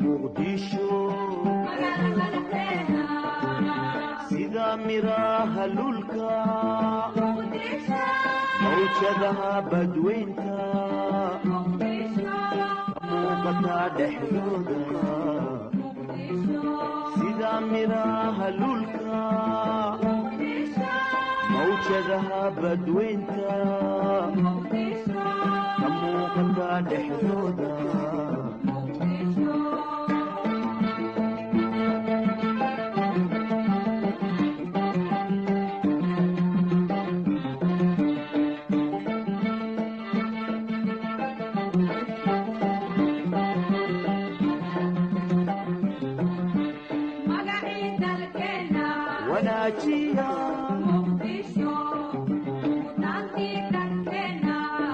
muqdisho sida miraha lulka mawjadaha badweynta muuqata dhexdooda sida miraha lulka mawjadaha badweynta muuqata dhexdooda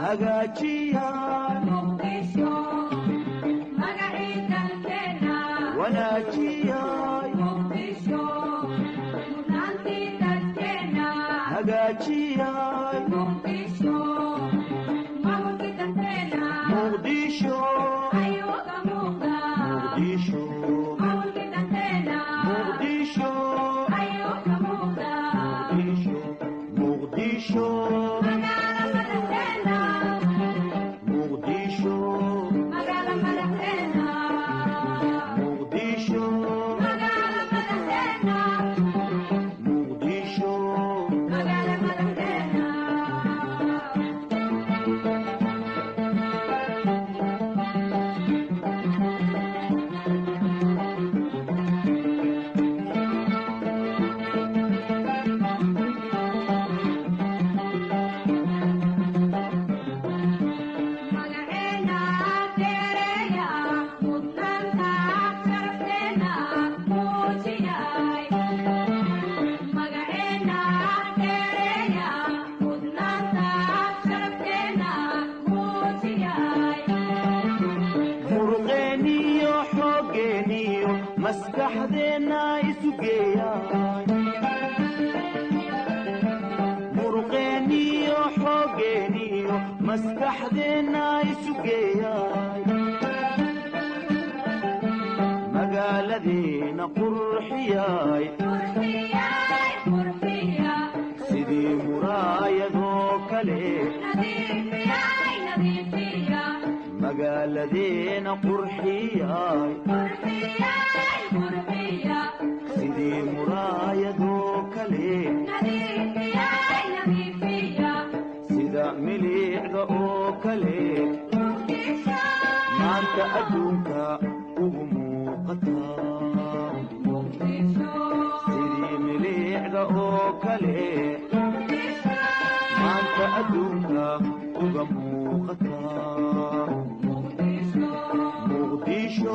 hagaajiya muqdisho magaciisa dalkeena wanaajiya muqdisho mudnaantii dalkeena hagaajiya muqdisho maamulkii dalkeena muqdisho ayuga muuqda muqdisho maamulkii dalkeena muqdisho ayuga muuqda muqdisho maskaxdeena isugeeyay muruqeeniyo xoogeeniyo maskaxdeena isugeeyay magaaladeena qurxiyay sidii muraayadoo kale magaaladeena qurxiyay sidii muraayadoo kale sida miliicda oo kale maanta adduunka ugu muuqataa sidii miliicda oo kale maanta adduunka uga muuqataa muqdisho muqdisho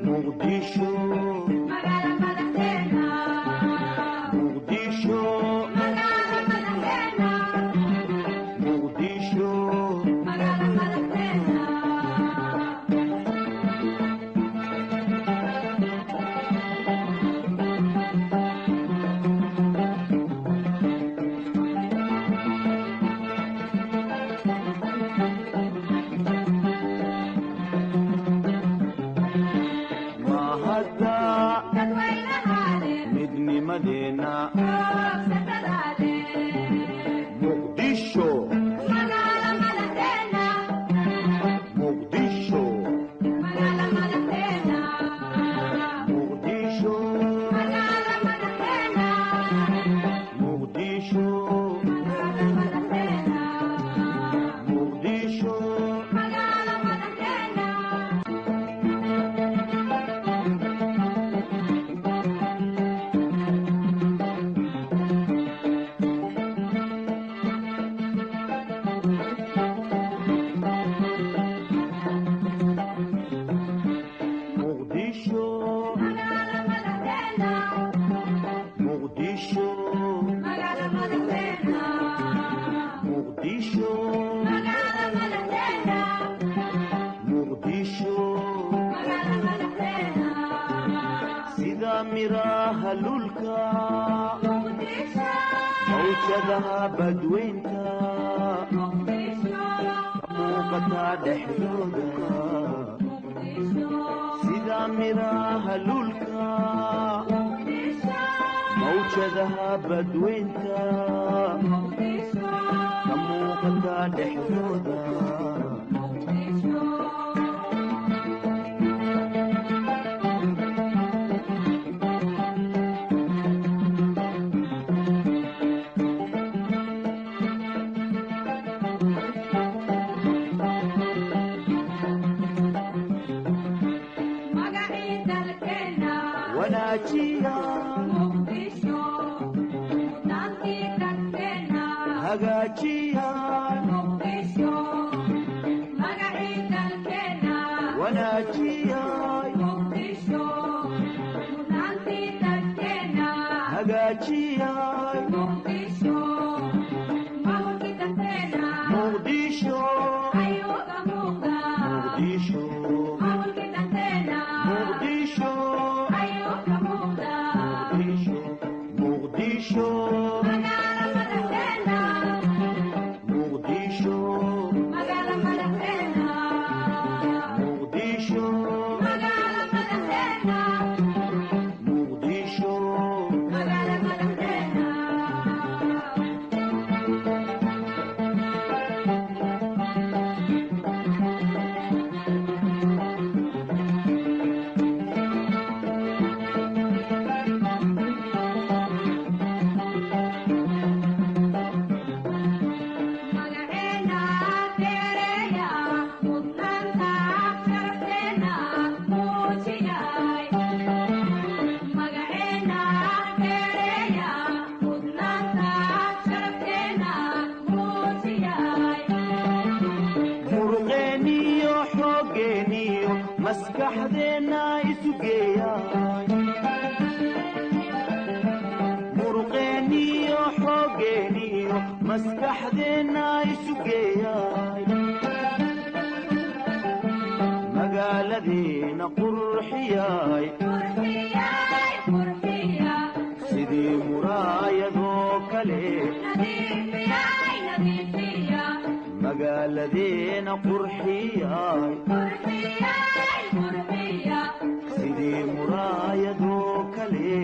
muqdisho muqdisho midnimadeena muqdisho muqdisho muqdisho muqdisho muqdisho miraha lulka mawjadaha badweynta muuqata dhexdooda sida miraha lulka mawjadaha badweynta ka muuqata dhexdooda wanaajiya hagaajiya wanaajiya hagaajiya muqdisho muqdisho muqdisho muqdisho muqdisho muqdisho muqdisho muruqeeniyo xoogeeniyo maskaxdeena isu geeyay muruqeeniyo xoogeeniyo maskaxdeena isu geeyay magaaladeena qurxiyay sidii muraayadoo kale magaaladeena qurxiyay sidii muraayadoo kale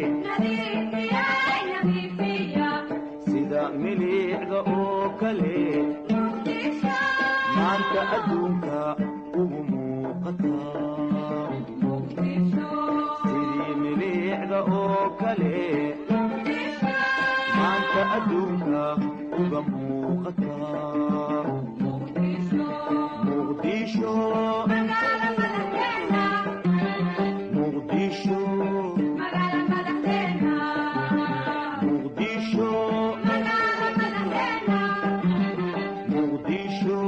sida milicda oo kale maanta adduunka ugu muuqata sidii milicda oo kale maanta adduunka uga muuqata muqdisho muqdisho muqdisho muqdisho